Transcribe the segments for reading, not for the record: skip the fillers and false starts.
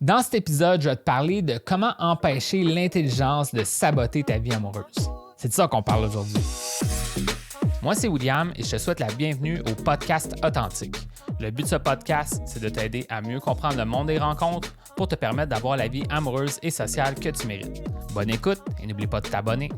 Dans cet épisode, je vais te parler de comment empêcher l'intelligence de saboter ta vie amoureuse. C'est de ça qu'on parle aujourd'hui. Moi, c'est William et je te souhaite la bienvenue au podcast Authentique. Le but de ce podcast, c'est de t'aider à mieux comprendre le monde des rencontres pour te permettre d'avoir la vie amoureuse et sociale que tu mérites. Bonne écoute et n'oublie pas de t'abonner.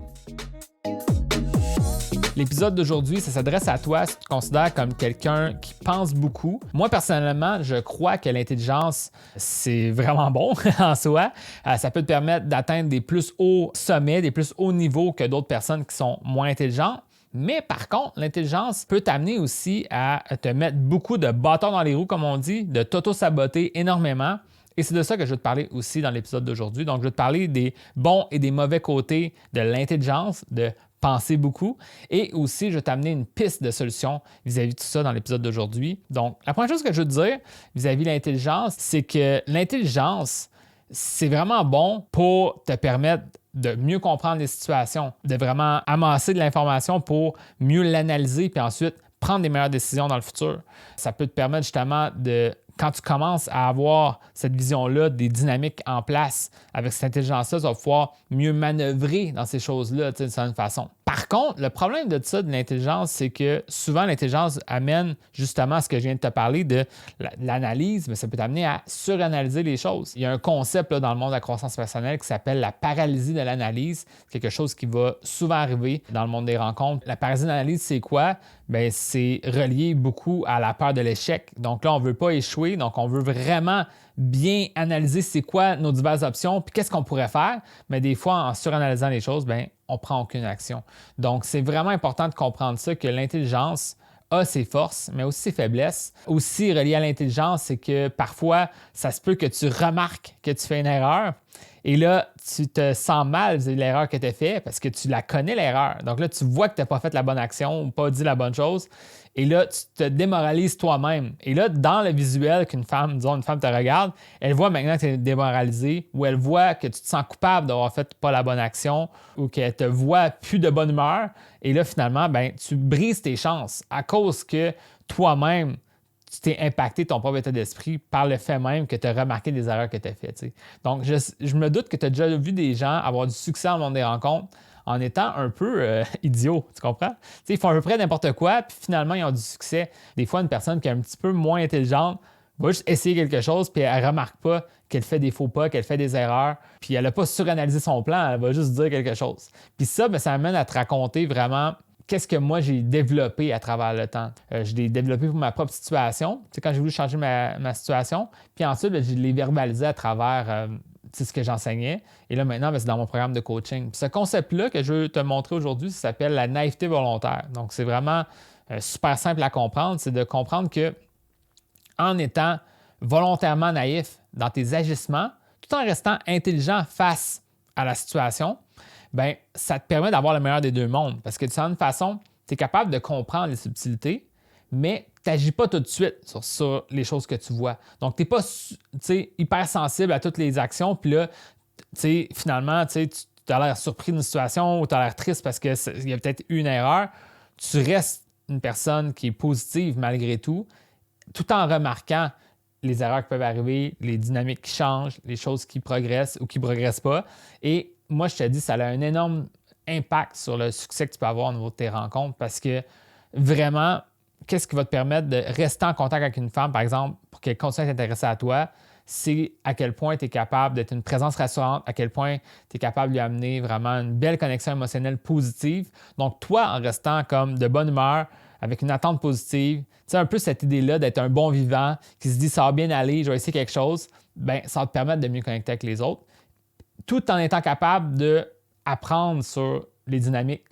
L'épisode d'aujourd'hui, ça s'adresse à toi si tu te considères comme quelqu'un qui pense beaucoup. Moi, personnellement, je crois que l'intelligence, c'est vraiment bon en soi. Ça peut te permettre d'atteindre des plus hauts sommets, des plus hauts niveaux que d'autres personnes qui sont moins intelligentes. Mais par contre, l'intelligence peut t'amener aussi à te mettre beaucoup de bâtons dans les roues, comme on dit, de t'auto-saboter énormément. Et c'est de ça que je vais te parler aussi dans l'épisode d'aujourd'hui. Donc, je vais te parler des bons et des mauvais côtés de l'intelligence, de penser beaucoup. Et aussi, je vais t'amener une piste de solution vis-à-vis de tout ça dans l'épisode d'aujourd'hui. Donc, la première chose que je veux te dire vis-à-vis de l'intelligence, c'est que l'intelligence, c'est vraiment bon pour te permettre de mieux comprendre les situations, de vraiment amasser de l'information pour mieux l'analyser puis ensuite prendre des meilleures décisions dans le futur. Ça peut te permettre justement de, quand tu commences à avoir cette vision-là, des dynamiques en place avec cette intelligence-là, tu vas pouvoir mieux manœuvrer dans ces choses-là d'une certaine façon. Par contre, le problème de ça, de l'intelligence, c'est que souvent l'intelligence amène justement à ce que je viens de te parler de l'analyse, mais ça peut t'amener à suranalyser les choses. Il y a un concept là, dans le monde de la croissance personnelle qui s'appelle la paralysie de l'analyse, quelque chose qui va souvent arriver dans le monde des rencontres. La paralysie de l'analyse, c'est quoi? Bien, c'est relié beaucoup à la peur de l'échec. Donc là, on ne veut pas échouer, donc on veut vraiment bien analyser c'est quoi nos diverses options, puis qu'est-ce qu'on pourrait faire. Mais des fois, en suranalysant les choses, bien, on ne prend aucune action. Donc, c'est vraiment important de comprendre ça, que l'intelligence a ses forces, mais aussi ses faiblesses. Aussi, relié à l'intelligence, c'est que parfois, ça se peut que tu remarques que tu fais une erreur et là, tu te sens mal de l'erreur que tu as faite parce que tu la connais, l'erreur. Donc là, tu vois que tu n'as pas fait la bonne action ou pas dit la bonne chose. Et là, tu te démoralises toi-même. Et là, dans le visuel qu'une femme, disons, une femme te regarde, elle voit maintenant que tu es démoralisé ou elle voit que tu te sens coupable d'avoir fait pas la bonne action ou qu'elle te voit plus de bonne humeur. Et là, finalement, ben, tu brises tes chances à cause que toi-même, tu t'es impacté ton propre état d'esprit par le fait même que tu as remarqué des erreurs que tu as faites. T'sais. Donc, je me doute que tu as déjà vu des gens avoir du succès dans le monde des rencontres en étant un peu idiots, tu comprends? T'sais, ils font à peu près n'importe quoi, puis finalement, ils ont du succès. Des fois, une personne qui est un petit peu moins intelligente va juste essayer quelque chose, puis elle ne remarque pas qu'elle fait des faux pas, qu'elle fait des erreurs, puis elle n'a pas suranalysé son plan, elle va juste dire quelque chose. Puis ça, bien, ça amène à te raconter vraiment qu'est-ce que moi j'ai développé à travers le temps. Je l'ai développé pour ma propre situation, c'est quand j'ai voulu changer ma situation, puis ensuite, bien, je l'ai verbalisé à travers ce que j'enseignais. Et là, maintenant, bien, c'est dans mon programme de coaching. Puis ce concept-là que je veux te montrer aujourd'hui, ça s'appelle la naïveté volontaire. Donc, c'est vraiment super simple à comprendre. C'est de comprendre que en étant volontairement naïf dans tes agissements, tout en restant intelligent face à la situation, bien, ça te permet d'avoir le meilleur des deux mondes. Parce que de certaine façon, tu es capable de comprendre les subtilités, mais tu n'agis pas tout de suite sur les choses que tu vois. Donc, tu n'es pas hyper sensible à toutes les actions, puis là, finalement, tu as l'air surpris d'une situation ou tu as l'air triste parce qu'il y a peut-être eu une erreur. Tu restes une personne qui est positive malgré tout en remarquant les erreurs qui peuvent arriver, les dynamiques qui changent, les choses qui progressent ou qui ne progressent pas. Et moi, je te dis, ça a un énorme impact sur le succès que tu peux avoir au niveau de tes rencontres parce que vraiment, qu'est-ce qui va te permettre de rester en contact avec une femme, par exemple, pour qu'elle continue à t'intéresser à toi, c'est à quel point tu es capable d'être une présence rassurante, à quel point tu es capable de lui amener vraiment une belle connexion émotionnelle positive. Donc, toi, en restant comme de bonne humeur, avec une attente positive, tu sais, un peu cette idée-là d'être un bon vivant, qui se dit ça va bien aller, je vais essayer quelque chose, bien, ça va te permettre de mieux connecter avec les autres, tout en étant capable d'apprendre sur les dynamiques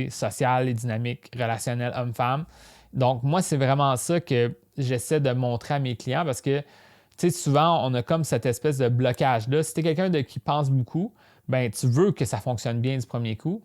sociales, les dynamiques relationnelles homme-femme. Donc, moi, c'est vraiment ça que j'essaie de montrer à mes clients parce que souvent, on a comme cette espèce de blocage-là. Si tu es quelqu'un qui pense beaucoup, bien, tu veux que ça fonctionne bien du premier coup.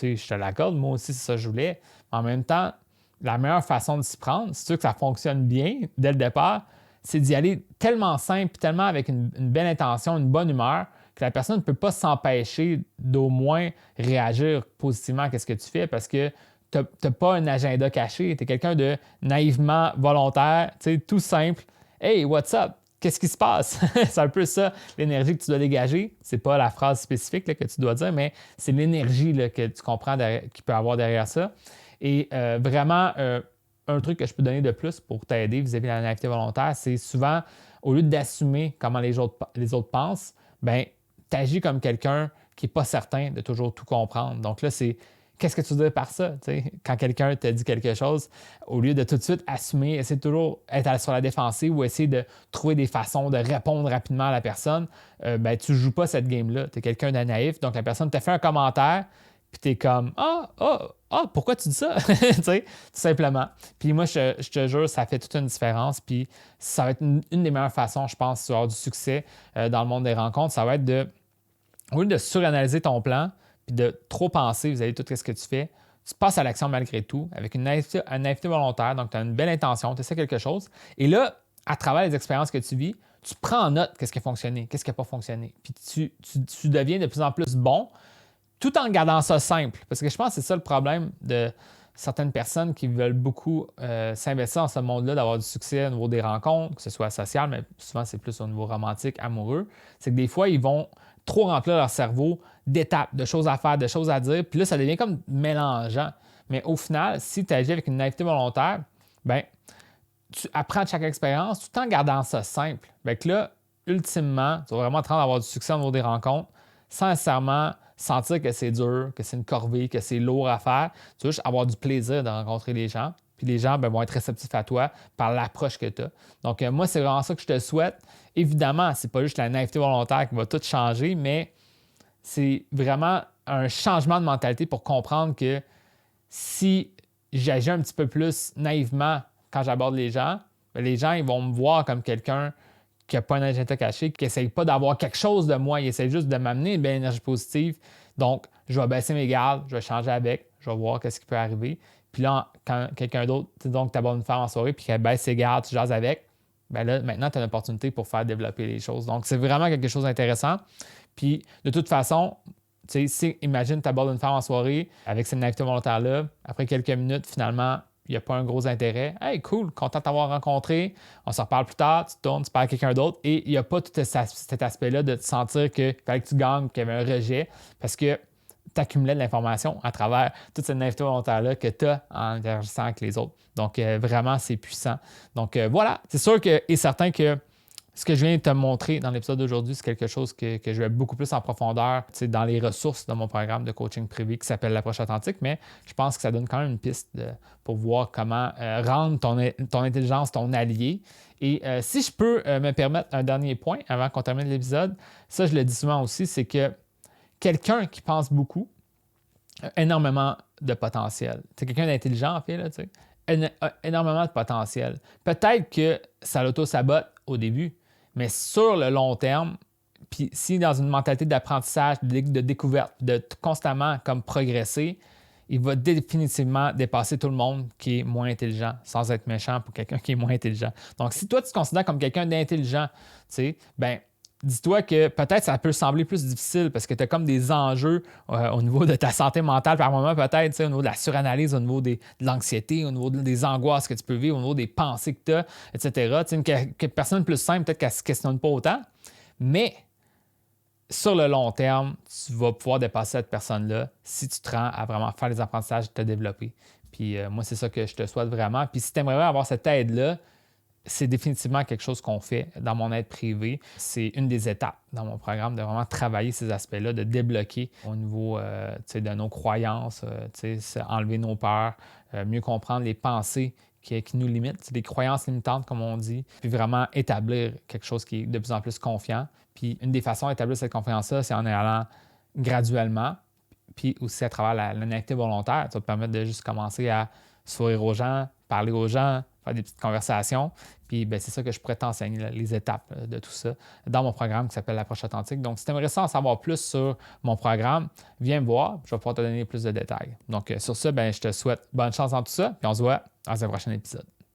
Je te l'accorde, moi aussi, c'est ça que je voulais. En même temps, la meilleure façon de s'y prendre, si tu veux que ça fonctionne bien dès le départ, c'est d'y aller tellement simple, tellement avec une belle intention, une bonne humeur, que la personne ne peut pas s'empêcher d'au moins réagir positivement à ce que tu fais parce que tu n'as pas un agenda caché. Tu es quelqu'un de naïvement volontaire, tout simple. « Hey, what's up? qu'est-ce qui se passe? C'est un peu ça, l'énergie que tu dois dégager. C'est pas la phrase spécifique là, que tu dois dire, mais c'est l'énergie là, que tu comprends qu'il peut avoir derrière ça. Et vraiment, un truc que je peux donner de plus pour t'aider vis-à-vis de la naïveté volontaire, c'est souvent, au lieu d'assumer comment les autres pensent, ben tu agis comme quelqu'un qui n'est pas certain de toujours tout comprendre. Donc là, c'est qu'est-ce que tu veux dire par ça? T'sais? Quand quelqu'un te dit quelque chose, au lieu de tout de suite assumer, essayer de toujours être sur la défensive ou essayer de trouver des façons de répondre rapidement à la personne, ben, tu ne joues pas cette game-là. Tu es quelqu'un de naïf. Donc la personne t'a fait un commentaire, puis tu es comme pourquoi tu dis ça? Tout simplement. Puis moi, je te jure, ça fait toute une différence. Puis ça va être une des meilleures façons, je pense, sur avoir du succès dans le monde des rencontres. Ça va être au lieu de suranalyser ton plan, puis de trop penser vis-à-vis de tout ce que tu fais, tu passes à l'action malgré tout, avec une naïveté volontaire, donc tu as une belle intention, tu essaies quelque chose, et là, à travers les expériences que tu vis, tu prends en note qu'est-ce qui a fonctionné, qu'est-ce qui n'a pas fonctionné, puis tu deviens de plus en plus bon, tout en gardant ça simple, parce que je pense que c'est ça le problème de certaines personnes qui veulent beaucoup s'investir dans ce monde-là, d'avoir du succès au niveau des rencontres, que ce soit social, mais souvent c'est plus au niveau romantique, amoureux, c'est que des fois, ils vont trop remplir leur cerveau d'étapes, de choses à faire, de choses à dire, puis là, ça devient comme mélangeant. Mais au final, si tu agis avec une naïveté volontaire, ben tu apprends de chaque expérience tout en gardant ça simple. Bien que là, ultimement, tu vas vraiment être en train d'avoir du succès au niveau des rencontres sans nécessairement sentir que c'est dur, que c'est une corvée, que c'est lourd à faire. Tu vas juste avoir du plaisir de rencontrer les gens. Puis les gens vont être réceptifs à toi par l'approche que tu as. Donc, moi, c'est vraiment ça que je te souhaite. Évidemment, ce n'est pas juste la naïveté volontaire qui va tout changer, mais c'est vraiment un changement de mentalité pour comprendre que si j'agis un petit peu plus naïvement quand j'aborde les gens, bien, les gens ils vont me voir comme quelqu'un qui n'a pas un agenda caché, qui n'essaye pas d'avoir quelque chose de moi, il essaie juste de m'amener une belle énergie positive. Donc, je vais baisser mes gardes, je vais changer avec, je vais voir ce qui peut arriver. Puis là, quand quelqu'un d'autre, donc tu abordes une femme en soirée, puis qu'elle baisse ses gardes, tu jases avec, bien là, maintenant, tu as une opportunité pour faire développer les choses. Donc, c'est vraiment quelque chose d'intéressant. Puis, de toute façon, tu sais, si, imagine, tu abordes une femme en soirée avec cette naïveté volontaire-là, après quelques minutes, finalement, il n'y a pas un gros intérêt. Hey, cool, content de t'avoir rencontré, on se reparle plus tard, tu tournes, tu parles à quelqu'un d'autre, et il n'y a pas tout cet aspect-là de te sentir qu'il fallait que tu gagnes, qu'il y avait un rejet, parce que tu accumulais de l'information à travers toute cette naïveté volontaire-là que tu as en interagissant avec les autres. Donc, vraiment, c'est puissant. Donc, voilà, c'est sûr que, et certain que ce que je viens de te montrer dans l'épisode d'aujourd'hui, c'est quelque chose que je vais beaucoup plus en profondeur dans les ressources de mon programme de coaching privé qui s'appelle l'approche authentique, mais je pense que ça donne quand même une piste pour voir comment rendre ton intelligence ton allié. Et si je peux me permettre un dernier point avant qu'on termine l'épisode, ça je le dis souvent aussi, c'est que quelqu'un qui pense beaucoup a énormément de potentiel. C'est quelqu'un d'intelligent en fait, là, a énormément de potentiel. Peut-être que ça l'auto-sabote au début, mais sur le long terme, puis si dans une mentalité d'apprentissage, de découverte, de constamment comme progresser, il va définitivement dépasser tout le monde qui est moins intelligent, sans être méchant pour quelqu'un qui est moins intelligent. Donc, si toi, tu te considères comme quelqu'un d'intelligent, tu sais, ben dis-toi que peut-être ça peut sembler plus difficile parce que tu as comme des enjeux au niveau de ta santé mentale par moment, peut-être au niveau de la suranalyse, au niveau de l'anxiété, au niveau des angoisses que tu peux vivre, au niveau des pensées que tu as, etc. Une personne plus simple, peut-être qu'elle ne se questionne pas autant, mais sur le long terme, tu vas pouvoir dépasser cette personne-là si tu te rends à vraiment faire les apprentissages et te développer. Puis moi, c'est ça que je te souhaite vraiment. Puis si tu aimerais avoir cette aide-là, c'est définitivement quelque chose qu'on fait dans mon aide privée. C'est une des étapes dans mon programme de vraiment travailler ces aspects-là, de débloquer au niveau de nos croyances, enlever nos peurs, mieux comprendre les pensées qui nous limitent, les croyances limitantes, comme on dit, puis vraiment établir quelque chose qui est de plus en plus confiant. Puis une des façons d'établir cette confiance-là, c'est en allant graduellement, puis aussi à travers la naïveté volontaire. Ça va te permettre de juste commencer à sourire aux gens, parler aux gens, faire des petites conversations. Puis ben, c'est ça que je pourrais t'enseigner, là, les étapes de tout ça dans mon programme qui s'appelle l'approche authentique. Donc, si tu aimerais ça en savoir plus sur mon programme, viens me voir, je vais pouvoir te donner plus de détails. Donc, sur ça, ben, je te souhaite bonne chance dans tout ça, puis on se voit dans un prochain épisode.